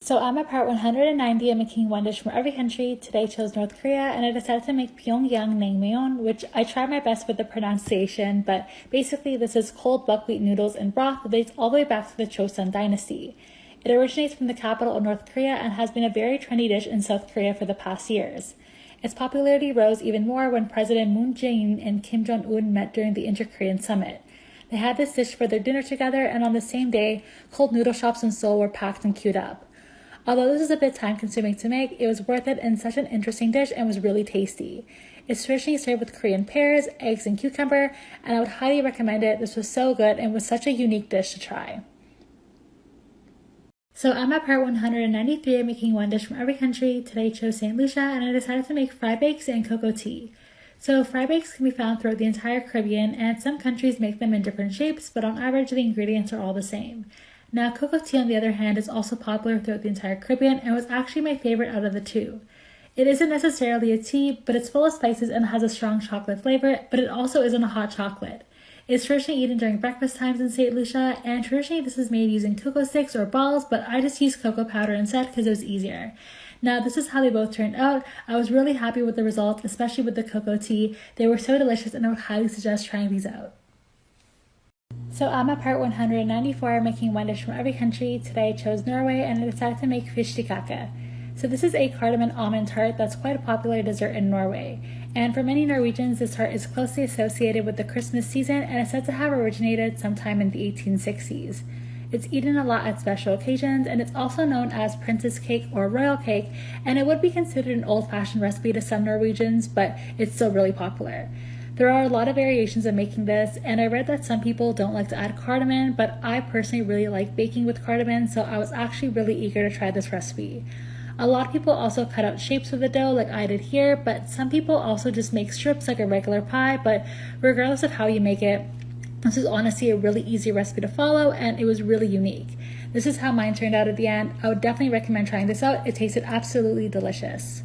So I'm at part 190 of making one dish from every country. Today I chose North Korea and I decided to make Pyongyang naengmyeon, which I tried my best with the pronunciation, but basically this is cold buckwheat noodles and broth that dates all the way back to the Joseon dynasty. It originates from the capital of North Korea and has been a very trendy dish in South Korea for the past years. Its popularity rose even more when President Moon Jae-in and Kim Jong-un met during the Inter-Korean Summit. They had this dish for their dinner together, and on the same day, cold noodle shops in Seoul were packed and queued up. Although this is a bit time-consuming to make, it was worth it and such an interesting dish and was really tasty. It's traditionally served with Korean pears, eggs, and cucumber, and I would highly recommend it. This was so good and was such a unique dish to try. So I'm at part 193 of making one dish from every country. Today I chose St. Lucia and I decided to make fry bakes and cocoa tea. So fry bakes can be found throughout the entire Caribbean, and some countries make them in different shapes, but on average the ingredients are all the same. Now, cocoa tea, on the other hand, is also popular throughout the entire Caribbean and was actually my favorite out of the two. It isn't necessarily a tea, but it's full of spices and has a strong chocolate flavor, but it also isn't a hot chocolate. It's traditionally eaten during breakfast times in St. Lucia, and traditionally this is made using cocoa sticks or balls, but I just used cocoa powder instead because it was easier. Now, this is how they both turned out. I was really happy with the results, especially with the cocoa tea. They were so delicious and I would highly suggest trying these out. So I'm at part 194 making one dish from every country. Today I chose Norway and I decided to make fish tikake. So this is a cardamom almond tart that's quite a popular dessert in Norway. And for many Norwegians, this tart is closely associated with the Christmas season and is said to have originated sometime in the 1860s. It's eaten a lot at special occasions, and it's also known as princess cake or royal cake, and it would be considered an old-fashioned recipe to some Norwegians, but it's still really popular. There are a lot of variations of making this, and I read that some people don't like to add cardamom, but I personally really like baking with cardamom, so I was actually really eager to try this recipe. A lot of people also cut out shapes of the dough like I did here, but some people also just make strips like a regular pie, but regardless of how you make it, this is honestly a really easy recipe to follow, and it was really unique. This is how mine turned out at the end. I would definitely recommend trying this out. It tasted absolutely delicious.